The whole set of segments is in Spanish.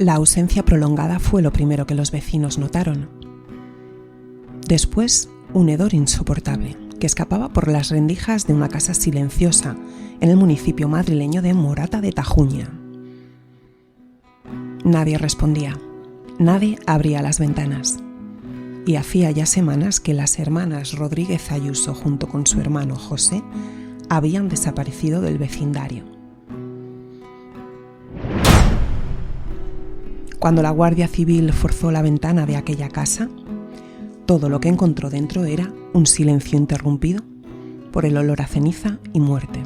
La ausencia prolongada fue lo primero que los vecinos notaron. Después, un hedor insoportable que escapaba por las rendijas de una casa silenciosa en el municipio madrileño de Morata de Tajuña. Nadie respondía, nadie abría las ventanas. Y hacía ya semanas que las hermanas Rodríguez Ayuso junto con su hermano José habían desaparecido del vecindario. Cuando la Guardia Civil forzó la ventana de aquella casa, todo lo que encontró dentro era un silencio interrumpido por el olor a ceniza y muerte.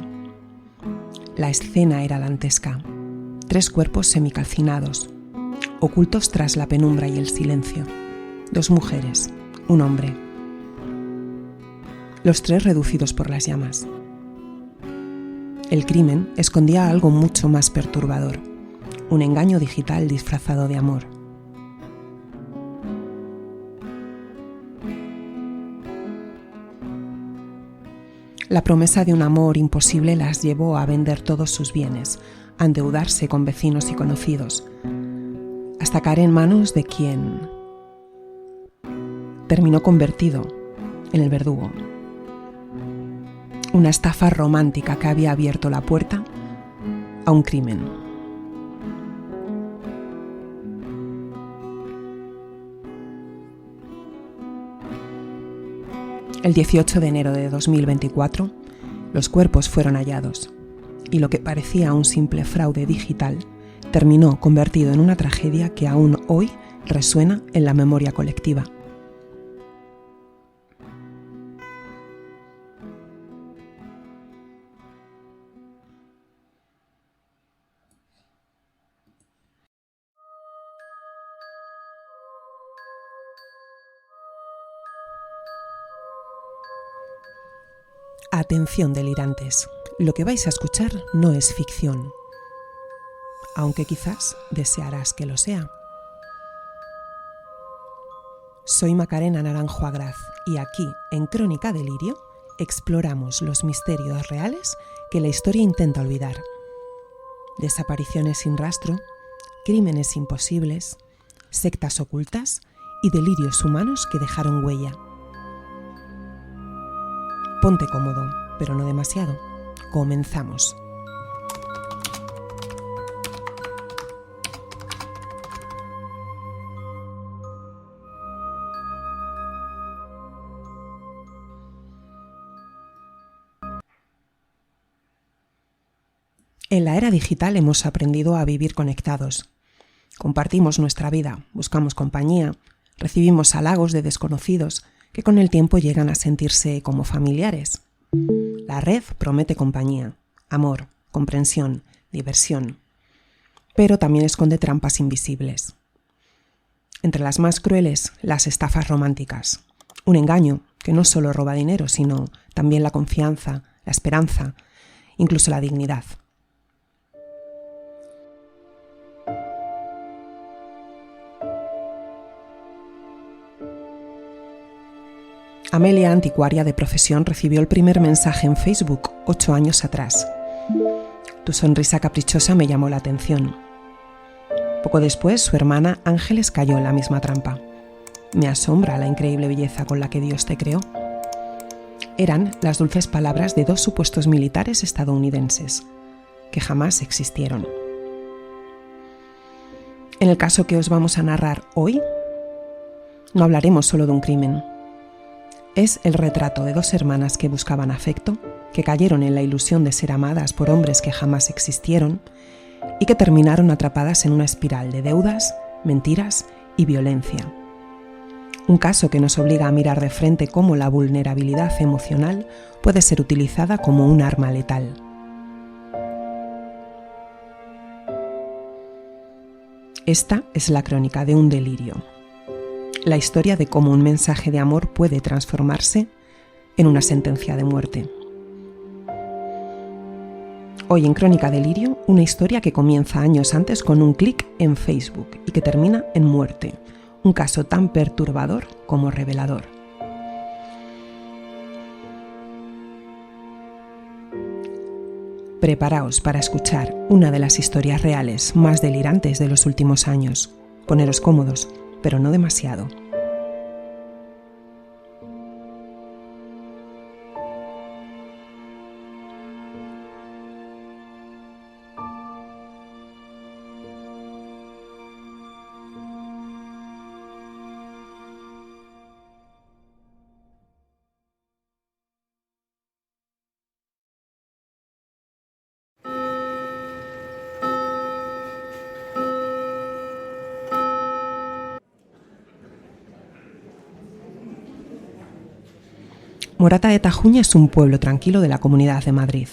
La escena era dantesca. 3 cuerpos semicalcinados, ocultos tras la penumbra y el silencio. 2 mujeres, un hombre. Los 3 reducidos por las llamas. El crimen escondía algo mucho más perturbador. Un engaño digital disfrazado de amor. La promesa de un amor imposible las llevó a vender todos sus bienes, a endeudarse con vecinos y conocidos, hasta caer en manos de quien terminó convertido en el verdugo. Una estafa romántica que había abierto la puerta a un crimen. El 18 de enero de 2024, los cuerpos fueron hallados y lo que parecía un simple fraude digital terminó convertido en una tragedia que aún hoy resuena en la memoria colectiva. Atención delirantes, lo que vais a escuchar no es ficción, aunque quizás desearás que lo sea. Soy Macarena Naranjo Agraz y aquí, en Crónica Delirio, exploramos los misterios reales que la historia intenta olvidar. Desapariciones sin rastro, crímenes imposibles, sectas ocultas y delirios humanos que dejaron huella. Ponte cómodo, pero no demasiado. Comenzamos. En la era digital hemos aprendido a vivir conectados. Compartimos nuestra vida, buscamos compañía, recibimos halagos de desconocidos que con el tiempo llegan a sentirse como familiares. La red promete compañía, amor, comprensión, diversión, pero también esconde trampas invisibles. Entre las más crueles, las estafas románticas. Un engaño que no solo roba dinero, sino también la confianza, la esperanza, incluso la dignidad. Amelia, anticuaria de profesión, recibió el primer mensaje en Facebook 8 años atrás. Tu sonrisa caprichosa me llamó la atención. Poco después, su hermana Ángeles cayó en la misma trampa. Me asombra la increíble belleza con la que Dios te creó. Eran las dulces palabras de 2 supuestos militares estadounidenses, que jamás existieron. En el caso que os vamos a narrar hoy, no hablaremos solo de un crimen. Es el retrato de 2 hermanas que buscaban afecto, que cayeron en la ilusión de ser amadas por hombres que jamás existieron y que terminaron atrapadas en una espiral de deudas, mentiras y violencia. Un caso que nos obliga a mirar de frente cómo la vulnerabilidad emocional puede ser utilizada como un arma letal. Esta es la crónica de un delirio. La historia de cómo un mensaje de amor puede transformarse en una sentencia de muerte. Hoy en Crónica Delirio, una historia que comienza años antes con un clic en Facebook y que termina en muerte. Un caso tan perturbador como revelador. Preparaos para escuchar una de las historias reales más delirantes de los últimos años. Poneros cómodos, pero no demasiado. Morata de Tajuña es un pueblo tranquilo de la Comunidad de Madrid.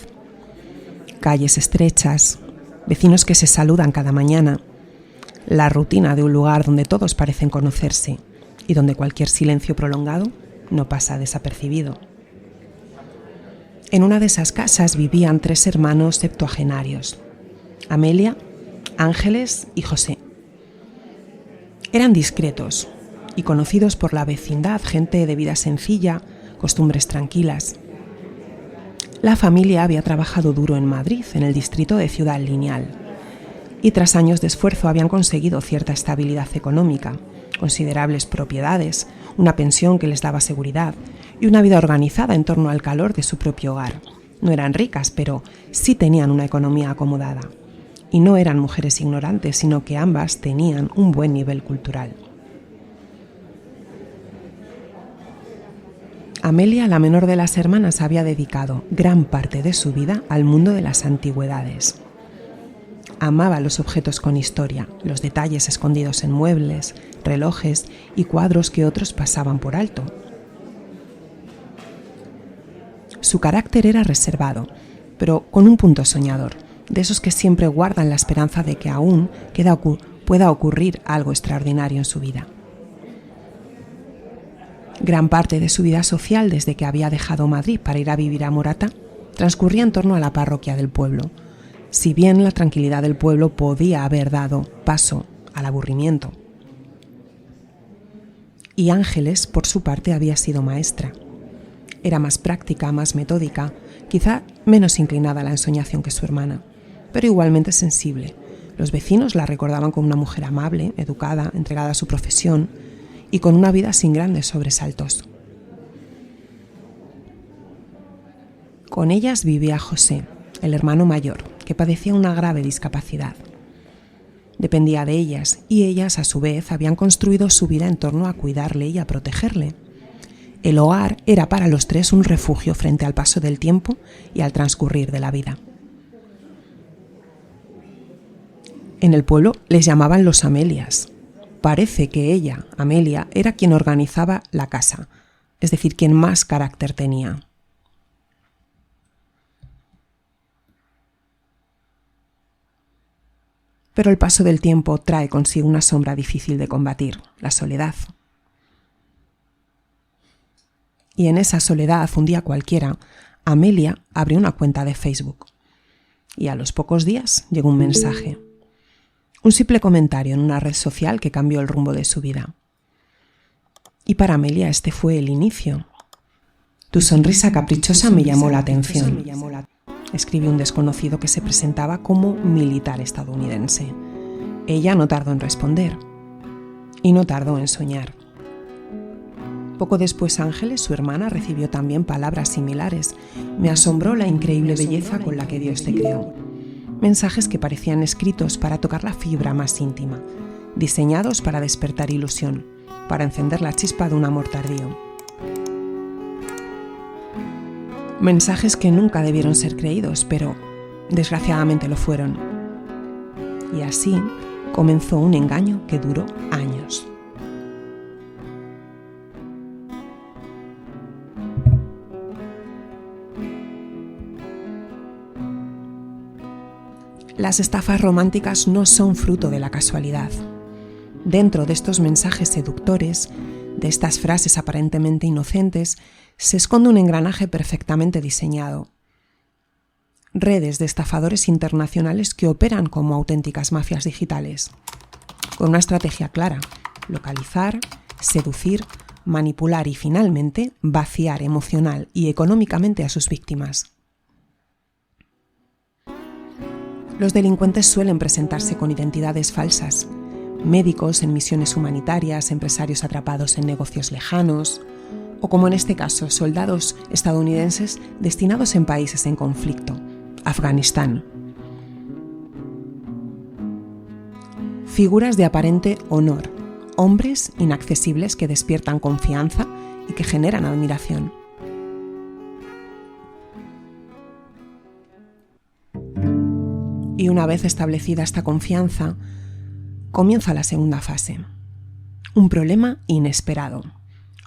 Calles estrechas, vecinos que se saludan cada mañana, la rutina de un lugar donde todos parecen conocerse y donde cualquier silencio prolongado no pasa desapercibido. En una de esas casas vivían 3 hermanos septuagenarios: Amelia, Ángeles y José. Eran discretos y conocidos por la vecindad, gente de vida sencilla, costumbres tranquilas. La familia había trabajado duro en Madrid, en el distrito de Ciudad Lineal, y tras años de esfuerzo habían conseguido cierta estabilidad económica, considerables propiedades, una pensión que les daba seguridad y una vida organizada en torno al calor de su propio hogar. No eran ricas, pero sí tenían una economía acomodada. Y no eran mujeres ignorantes, sino que ambas tenían un buen nivel cultural. Amelia, la menor de las hermanas, había dedicado gran parte de su vida al mundo de las antigüedades. Amaba los objetos con historia, los detalles escondidos en muebles, relojes y cuadros que otros pasaban por alto. Su carácter era reservado, pero con un punto soñador, de esos que siempre guardan la esperanza de que aún pueda ocurrir algo extraordinario en su vida. Gran parte de su vida social, desde que había dejado Madrid para ir a vivir a Morata, transcurría en torno a la parroquia del pueblo, si bien la tranquilidad del pueblo podía haber dado paso al aburrimiento. Y Ángeles, por su parte, había sido maestra. Era más práctica, más metódica, quizá menos inclinada a la ensoñación que su hermana, pero igualmente sensible. Los vecinos la recordaban como una mujer amable, educada, entregada a su profesión y con una vida sin grandes sobresaltos. Con ellas vivía José, el hermano mayor, que padecía una grave discapacidad. Dependía de ellas y ellas, a su vez, habían construido su vida en torno a cuidarle y a protegerle. El hogar era para los 3 un refugio frente al paso del tiempo y al transcurrir de la vida. En el pueblo les llamaban los Amelias. Parece que ella, Amelia, era quien organizaba la casa, es decir, quien más carácter tenía. Pero el paso del tiempo trae consigo una sombra difícil de combatir, la soledad. Y en esa soledad, un día cualquiera, Amelia abrió una cuenta de Facebook. Y a los pocos días llegó un mensaje. Un simple comentario en una red social que cambió el rumbo de su vida. Y para Amelia este fue el inicio. Tu sonrisa caprichosa me llamó la atención, escribió un desconocido que se presentaba como militar estadounidense. Ella no tardó en responder. Y no tardó en soñar. Poco después Ángeles, su hermana, recibió también palabras similares. Me asombró la increíble belleza con la que Dios te creó. Mensajes que parecían escritos para tocar la fibra más íntima, diseñados para despertar ilusión, para encender la chispa de un amor tardío. Mensajes que nunca debieron ser creídos, pero desgraciadamente lo fueron. Y así comenzó un engaño que duró años. Las estafas románticas no son fruto de la casualidad. Dentro de estos mensajes seductores, de estas frases aparentemente inocentes, se esconde un engranaje perfectamente diseñado. Redes de estafadores internacionales que operan como auténticas mafias digitales, con una estrategia clara: localizar, seducir, manipular y finalmente vaciar emocional y económicamente a sus víctimas. Los delincuentes suelen presentarse con identidades falsas: médicos en misiones humanitarias, empresarios atrapados en negocios lejanos, o como en este caso, soldados estadounidenses destinados en países en conflicto, Afganistán. Figuras de aparente honor, hombres inaccesibles que despiertan confianza y que generan admiración. Y una vez establecida esta confianza, comienza la segunda fase. Un problema inesperado,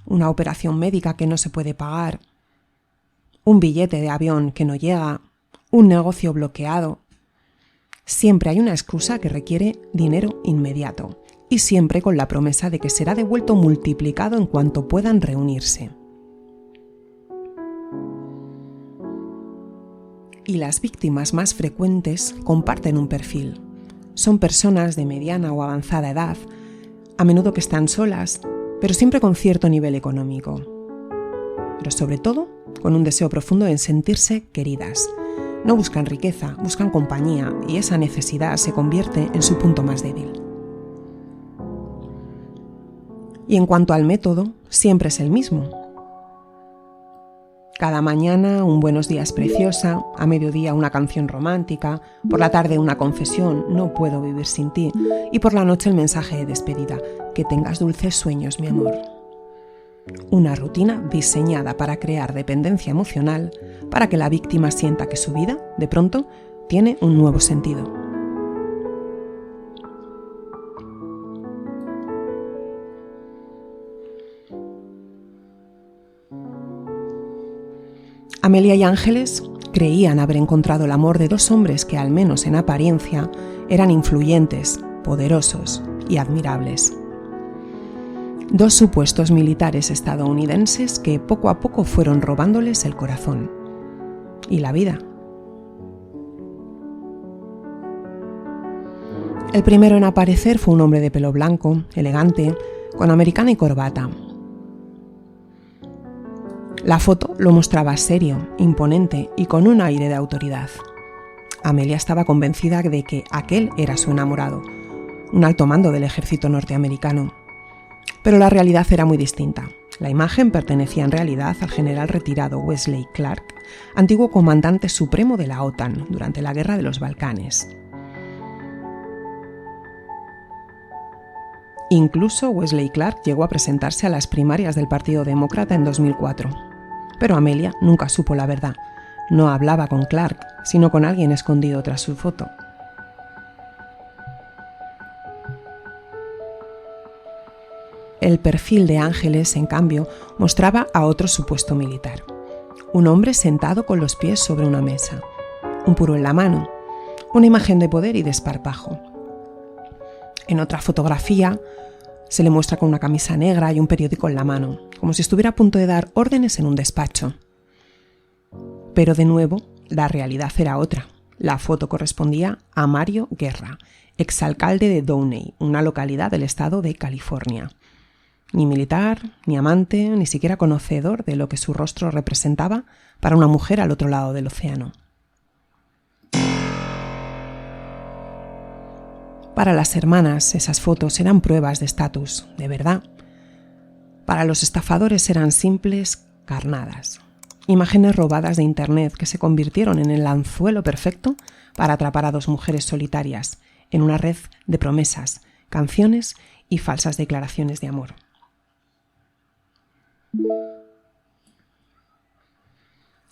una operación médica que no se puede pagar, un billete de avión que no llega, un negocio bloqueado. Siempre hay una excusa que requiere dinero inmediato y siempre con la promesa de que será devuelto multiplicado en cuanto puedan reunirse. Y las víctimas más frecuentes comparten un perfil. Son personas de mediana o avanzada edad, a menudo que están solas, pero siempre con cierto nivel económico. Pero sobre todo, con un deseo profundo en sentirse queridas. No buscan riqueza, buscan compañía, y esa necesidad se convierte en su punto más débil. Y en cuanto al método, siempre es el mismo. Cada mañana un buenos días preciosa, a mediodía una canción romántica, por la tarde una confesión, no puedo vivir sin ti, y por la noche el mensaje de despedida, que tengas dulces sueños, mi amor. Una rutina diseñada para crear dependencia emocional, para que la víctima sienta que su vida, de pronto, tiene un nuevo sentido. Amelia y Ángeles creían haber encontrado el amor de dos hombres que, al menos en apariencia, eran influyentes, poderosos y admirables. Dos supuestos militares estadounidenses que poco a poco fueron robándoles el corazón y la vida. El primero en aparecer fue un hombre de pelo blanco, elegante, con americana y corbata. La foto lo mostraba serio, imponente y con un aire de autoridad. Amelia estaba convencida de que aquel era su enamorado, un alto mando del ejército norteamericano. Pero la realidad era muy distinta. La imagen pertenecía en realidad al general retirado Wesley Clark, antiguo comandante supremo de la OTAN durante la Guerra de los Balcanes. Incluso Wesley Clark llegó a presentarse a las primarias del Partido Demócrata en 2004. Pero Amelia nunca supo la verdad. No hablaba con Clark, sino con alguien escondido tras su foto. El perfil de Ángeles, en cambio, mostraba a otro supuesto militar. Un hombre sentado con los pies sobre una mesa, un puro en la mano, una imagen de poder y desparpajo. En otra fotografía se le muestra con una camisa negra y un periódico en la mano, como si estuviera a punto de dar órdenes en un despacho. Pero de nuevo, la realidad era otra. La foto correspondía a Mario Guerra, exalcalde de Downey, una localidad del estado de California. Ni militar, ni amante, ni siquiera conocedor de lo que su rostro representaba para una mujer al otro lado del océano. Para las hermanas, esas fotos eran pruebas de estatus, de verdad. Para los estafadores eran simples carnadas, imágenes robadas de internet que se convirtieron en el anzuelo perfecto para atrapar a dos mujeres solitarias en una red de promesas, canciones y falsas declaraciones de amor.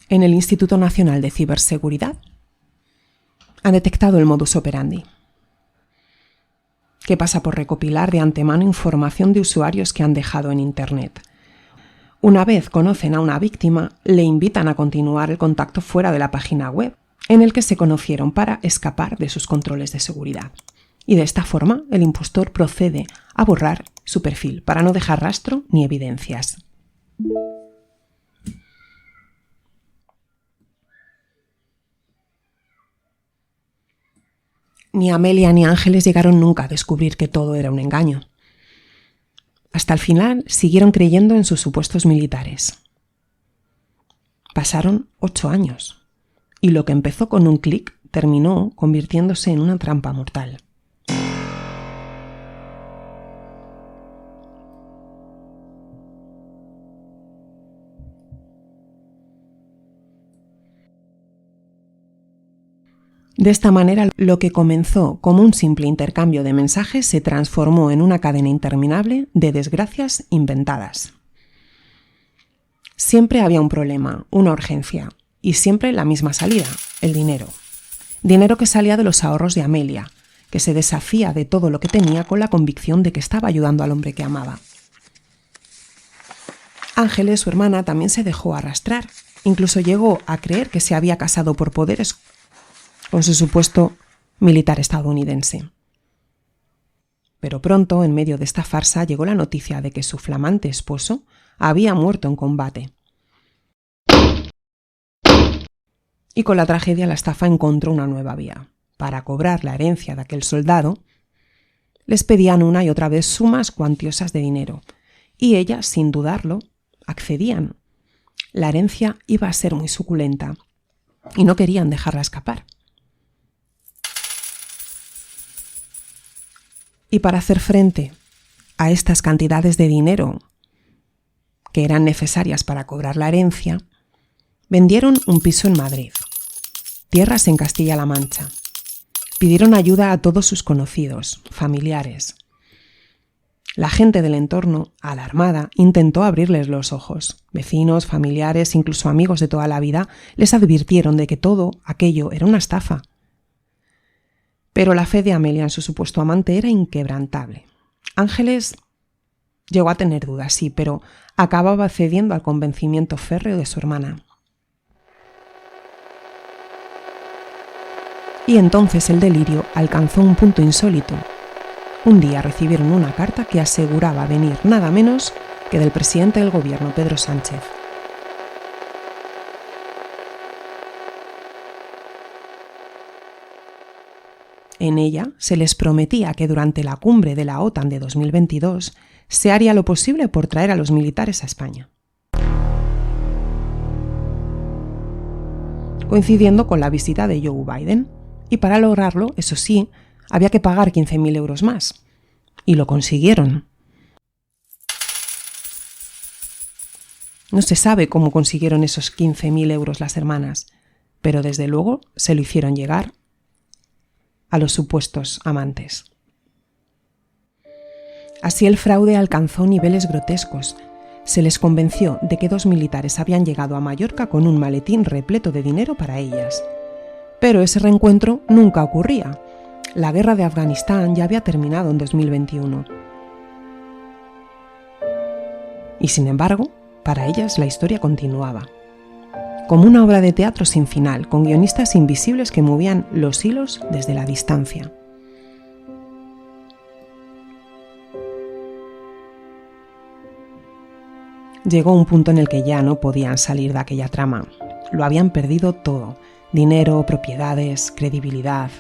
En el Instituto Nacional de Ciberseguridad han detectado el modus operandi, que pasa por recopilar de antemano información de usuarios que han dejado en Internet. Una vez conocen a una víctima, le invitan a continuar el contacto fuera de la página web en el que se conocieron para escapar de sus controles de seguridad. Y de esta forma, el impostor procede a borrar su perfil para no dejar rastro ni evidencias. Ni Amelia ni Ángeles llegaron nunca a descubrir que todo era un engaño. Hasta el final siguieron creyendo en sus supuestos militares. Pasaron 8 años y lo que empezó con un clic terminó convirtiéndose en una trampa mortal. De esta manera, lo que comenzó como un simple intercambio de mensajes se transformó en una cadena interminable de desgracias inventadas. Siempre había un problema, una urgencia, y siempre la misma salida, el dinero. Dinero que salía de los ahorros de Amelia, que se deshacía de todo lo que tenía con la convicción de que estaba ayudando al hombre que amaba. Ángeles, su hermana, también se dejó arrastrar. Incluso llegó a creer que se había casado por poderes con su supuesto militar estadounidense. Pero pronto, en medio de esta farsa, llegó la noticia de que su flamante esposo había muerto en combate. Y con la tragedia la estafa encontró una nueva vía. Para cobrar la herencia de aquel soldado, les pedían una y otra vez sumas cuantiosas de dinero, y ellas, sin dudarlo, accedían. La herencia iba a ser muy suculenta, y no querían dejarla escapar. Y para hacer frente a estas cantidades de dinero que eran necesarias para cobrar la herencia, vendieron un piso en Madrid, tierras en Castilla-La Mancha. Pidieron ayuda a todos sus conocidos, familiares. La gente del entorno, alarmada, intentó abrirles los ojos. Vecinos, familiares, incluso amigos de toda la vida, les advirtieron de que todo aquello era una estafa. Pero la fe de Amelia en su supuesto amante era inquebrantable. Ángeles llegó a tener dudas, sí, pero acababa cediendo al convencimiento férreo de su hermana. Y entonces el delirio alcanzó un punto insólito. Un día recibieron una carta que aseguraba venir nada menos que del presidente del gobierno, Pedro Sánchez. En ella se les prometía que durante la cumbre de la OTAN de 2022 se haría lo posible por traer a los militares a España, coincidiendo con la visita de Joe Biden, y para lograrlo, eso sí, había que pagar 15.000 euros más. Y lo consiguieron. No se sabe cómo consiguieron esos 15.000 euros las hermanas, pero desde luego se lo hicieron llegar a los supuestos amantes. Así el fraude alcanzó niveles grotescos. Se les convenció de que 2 militares habían llegado a Mallorca con un maletín repleto de dinero para ellas. Pero ese reencuentro nunca ocurría. La guerra de Afganistán ya había terminado en 2021. Y sin embargo, para ellas la historia continuaba. Como una obra de teatro sin final, con guionistas invisibles que movían los hilos desde la distancia. Llegó un punto en el que ya no podían salir de aquella trama. Lo habían perdido todo: dinero, propiedades, credibilidad.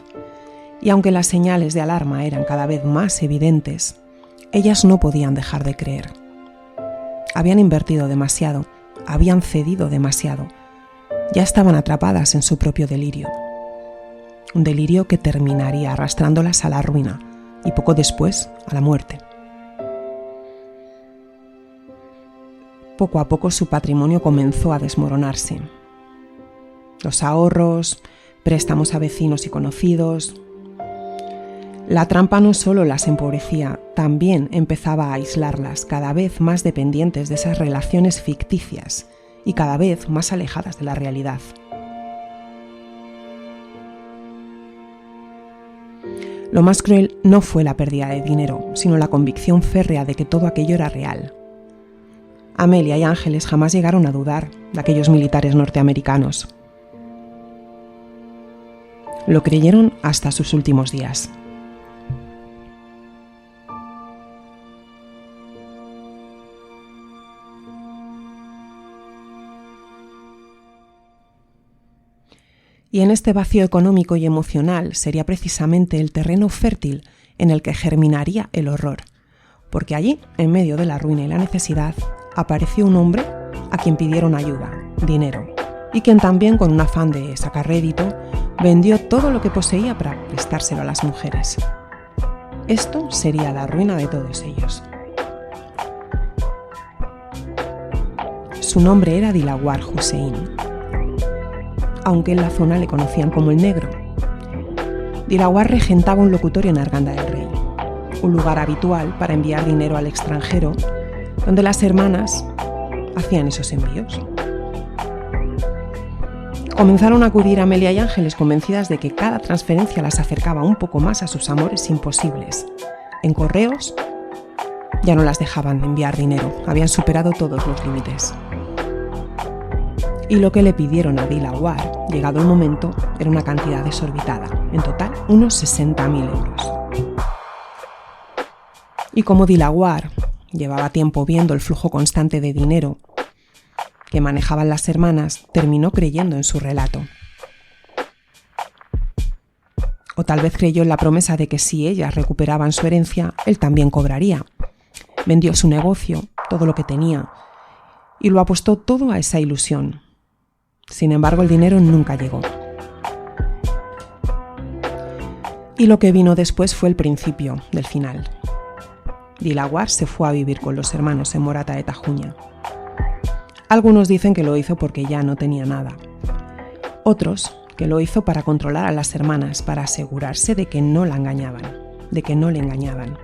Y aunque las señales de alarma eran cada vez más evidentes, ellas no podían dejar de creer. Habían invertido demasiado, habían cedido demasiado. Ya estaban atrapadas en su propio delirio. Un delirio que terminaría arrastrándolas a la ruina y poco después a la muerte. Poco a poco su patrimonio comenzó a desmoronarse. Los ahorros, préstamos a vecinos y conocidos. La trampa no solo las empobrecía, también empezaba a aislarlas, cada vez más dependientes de esas relaciones ficticias y cada vez más alejadas de la realidad. Lo más cruel no fue la pérdida de dinero, sino la convicción férrea de que todo aquello era real. Amelia y Ángeles jamás llegaron a dudar de aquellos militares norteamericanos. Lo creyeron hasta sus últimos días. Y en este vacío económico y emocional sería precisamente el terreno fértil en el que germinaría el horror, porque allí, en medio de la ruina y la necesidad, apareció un hombre a quien pidieron ayuda, dinero, y quien también, con un afán de sacar rédito, Vendió todo lo que poseía para prestárselo a las mujeres. Esto sería la ruina de todos ellos. Su nombre era Dilawar Hussein, aunque en la zona le conocían como el Negro. Dilawar regentaba un locutorio en Arganda del Rey, un lugar habitual para enviar dinero al extranjero, donde las hermanas hacían esos envíos. Comenzaron a acudir Amelia y Ángeles convencidas de que cada transferencia las acercaba un poco más a sus amores imposibles. En correos ya no las dejaban enviar dinero, habían superado todos los límites. Y lo que le pidieron a Dilawar, llegado el momento, era una cantidad desorbitada, en total unos 60.000 euros. Y como Dilawar llevaba tiempo viendo el flujo constante de dinero que manejaban las hermanas, terminó creyendo en su relato. O tal vez creyó en la promesa de que si ellas recuperaban su herencia, él también cobraría. Vendió su negocio, todo lo que tenía, y lo apostó todo a esa ilusión. Sin embargo, el dinero nunca llegó. Y lo que vino después fue el principio del final. Dilawar se fue a vivir con los hermanos en Morata de Tajuña. Algunos dicen que lo hizo porque ya no tenía nada. Otros que lo hizo para controlar a las hermanas, para asegurarse de que no la engañaban, de que no le engañaban.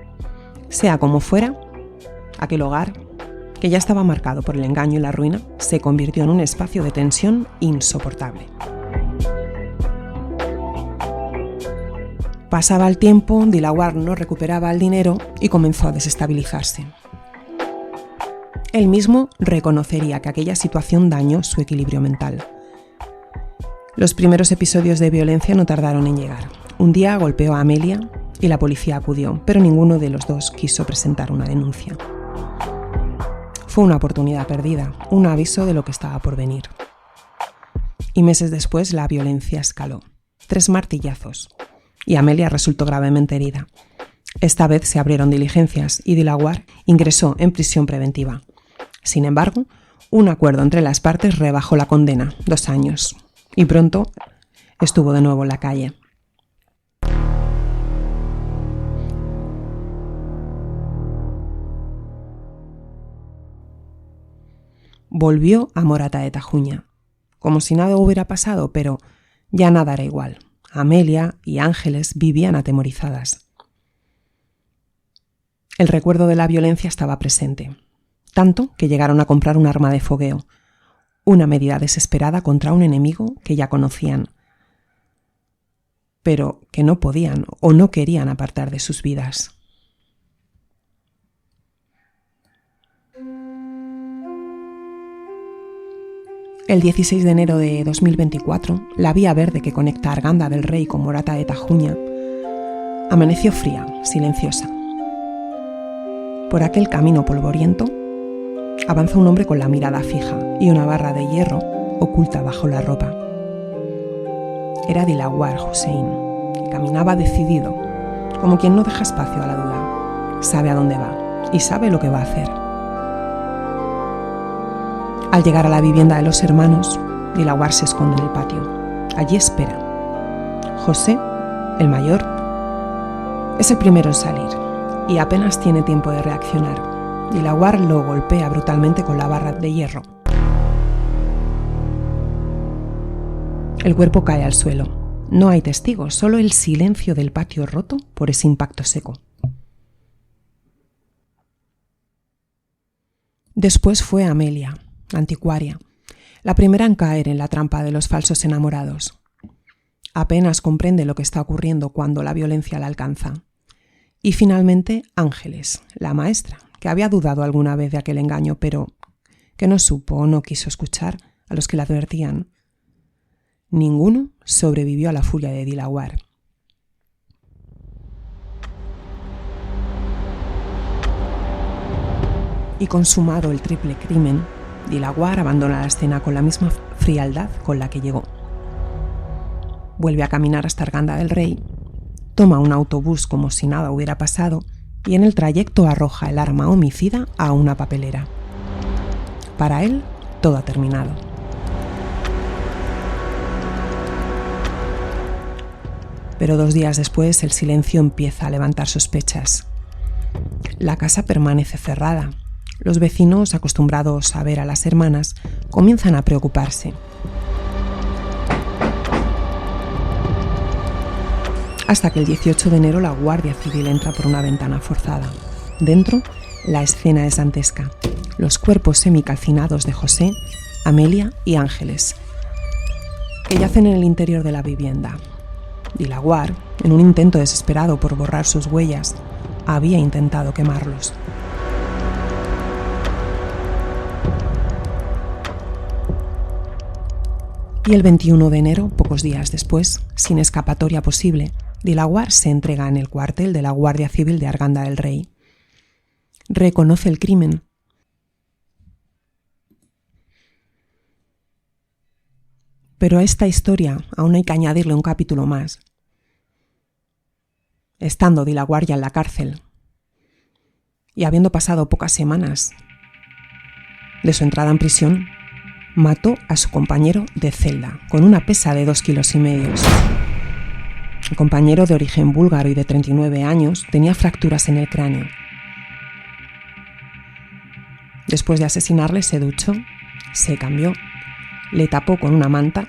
Sea como fuera, aquel hogar, que ya estaba marcado por el engaño y la ruina, se convirtió en un espacio de tensión insoportable. Pasaba el tiempo, Dilawar no recuperaba el dinero y comenzó a desestabilizarse. Él mismo reconocería que aquella situación dañó su equilibrio mental. Los primeros episodios de violencia no tardaron en llegar. Un día golpeó a Amelia y la policía acudió, pero ninguno de los dos quiso presentar una denuncia. Fue una oportunidad perdida, un aviso de lo que estaba por venir. Y meses después la violencia escaló. 3 martillazos. Y Amelia resultó gravemente herida. Esta vez se abrieron diligencias y Dilawar ingresó en prisión preventiva. Sin embargo, un acuerdo entre las partes rebajó la condena, 2 años, y pronto estuvo de nuevo en la calle. Volvió a Morata de Tajuña, como si nada hubiera pasado, pero ya nada era igual. Amelia y Ángeles vivían atemorizadas. El recuerdo de la violencia estaba presente, tanto que llegaron a comprar un arma de fogueo, una medida desesperada contra un enemigo que ya conocían, pero que no podían o no querían apartar de sus vidas. El 16 de enero de 2024, la vía verde que conecta Arganda del Rey con Morata de Tajuña amaneció fría, silenciosa. Por aquel camino polvoriento avanza un hombre con la mirada fija y una barra de hierro oculta bajo la ropa. Era Dilawar Hussein, que caminaba decidido, como quien no deja espacio a la duda. Sabe a dónde va y sabe lo que va a hacer. Al llegar a la vivienda de los hermanos, Dilawar se esconde en el patio. Allí espera. José, el mayor, es el primero en salir y apenas tiene tiempo de reaccionar. Dilawar lo golpea brutalmente con la barra de hierro. El cuerpo cae al suelo. No hay testigos, solo el silencio del patio roto por ese impacto seco. Después fue Amelia, anticuaria, la primera en caer en la trampa de los falsos enamorados. Apenas comprende lo que está ocurriendo cuando la violencia la alcanza. Y finalmente Ángeles, la maestra, que había dudado alguna vez de aquel engaño, pero que no supo o no quiso escuchar a los que la advertían. Ninguno sobrevivió a la furia de Dilawar. Y consumado el triple crimen, Dilawar abandona la escena con la misma frialdad con la que llegó. Vuelve a caminar hasta Arganda del Rey, toma un autobús como si nada hubiera pasado y en el trayecto arroja el arma homicida a una papelera. Para él, todo ha terminado. Pero 2 días después el silencio empieza a levantar sospechas. La casa permanece cerrada. Los vecinos, acostumbrados a ver a las hermanas, comienzan a preocuparse. Hasta que el 18 de enero la Guardia Civil entra por una ventana forzada. Dentro, la escena es dantesca. Los cuerpos semicalcinados de José, Amelia y Ángeles, que yacen en el interior de la vivienda. Dilaguar, en un intento desesperado por borrar sus huellas, había intentado quemarlos. Y el 21 de enero, pocos días después, sin escapatoria posible, Dilaguar se entrega en el cuartel de la Guardia Civil de Arganda del Rey. Reconoce el crimen. Pero a esta historia aún hay que añadirle un capítulo más. Estando Dilaguar ya en la cárcel y habiendo pasado pocas semanas de su entrada en prisión, mató a su compañero de celda con una pesa de 2,5 kilos. El compañero, de origen búlgaro y de 39 años, tenía fracturas en el cráneo. Después de asesinarle, se duchó, se cambió, le tapó con una manta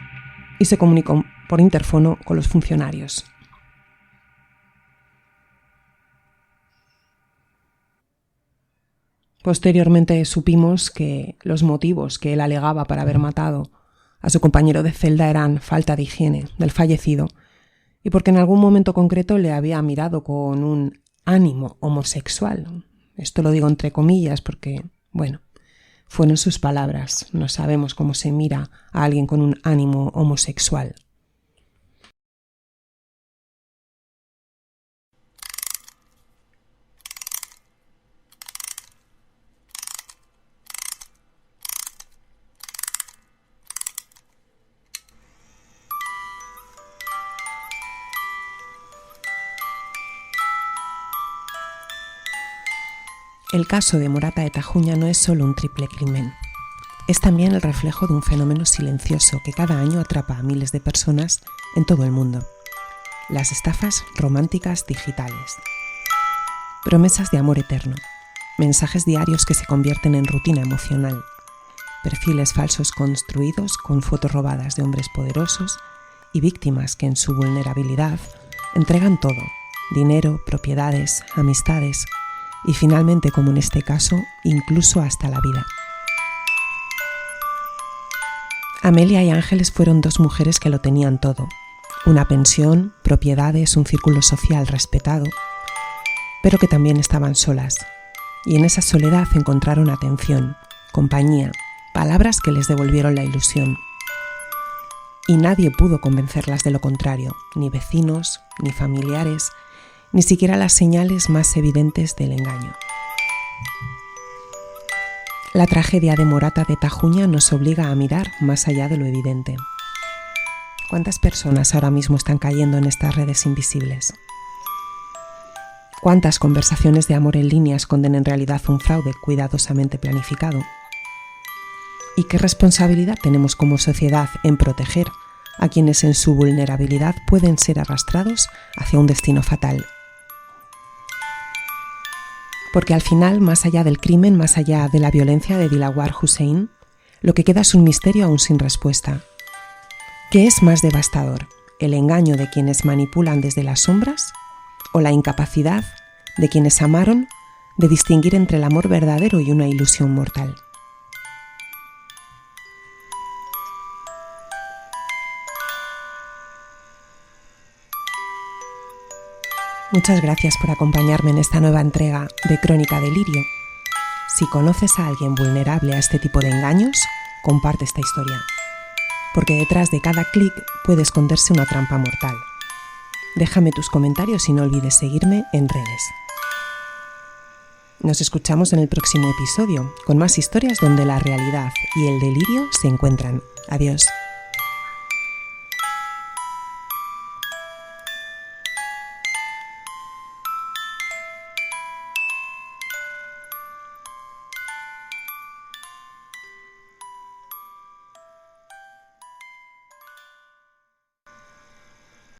y se comunicó por interfono con los funcionarios. Posteriormente supimos que los motivos que él alegaba para haber matado a su compañero de celda eran falta de higiene del fallecido y porque en algún momento concreto le había mirado con un ánimo homosexual. Esto lo digo entre comillas porque, bueno, fueron sus palabras. No sabemos cómo se mira a alguien con un ánimo homosexual. El caso de Morata de Tajuña no es solo un triple crimen. Es también el reflejo de un fenómeno silencioso que cada año atrapa a miles de personas en todo el mundo. Las estafas románticas digitales. Promesas de amor eterno. Mensajes diarios que se convierten en rutina emocional. Perfiles falsos construidos con fotos robadas de hombres poderosos y víctimas que en su vulnerabilidad entregan todo: dinero, propiedades, amistades y finalmente, como en este caso, incluso hasta la vida. Amelia y Ángeles fueron 2 mujeres que lo tenían todo: una pensión, propiedades, un círculo social respetado, pero que también estaban solas. Y en esa soledad encontraron atención, compañía, palabras que les devolvieron la ilusión. Y nadie pudo convencerlas de lo contrario, ni vecinos, ni familiares, ni siquiera las señales más evidentes del engaño. La tragedia de Morata de Tajuña nos obliga a mirar más allá de lo evidente. ¿Cuántas personas ahora mismo están cayendo en estas redes invisibles? ¿Cuántas conversaciones de amor en línea esconden en realidad un fraude cuidadosamente planificado? ¿Y qué responsabilidad tenemos como sociedad en proteger a quienes en su vulnerabilidad pueden ser arrastrados hacia un destino fatal? Porque al final, más allá del crimen, más allá de la violencia de Dilaguar Hussein, lo que queda es un misterio aún sin respuesta. ¿Qué es más devastador? ¿El engaño de quienes manipulan desde las sombras? ¿O la incapacidad de quienes amaron de distinguir entre el amor verdadero y una ilusión mortal? Muchas gracias por acompañarme en esta nueva entrega de Crónica Delirio. Si conoces a alguien vulnerable a este tipo de engaños, comparte esta historia, porque detrás de cada clic puede esconderse una trampa mortal. Déjame tus comentarios y no olvides seguirme en redes. Nos escuchamos en el próximo episodio, con más historias donde la realidad y el delirio se encuentran. Adiós.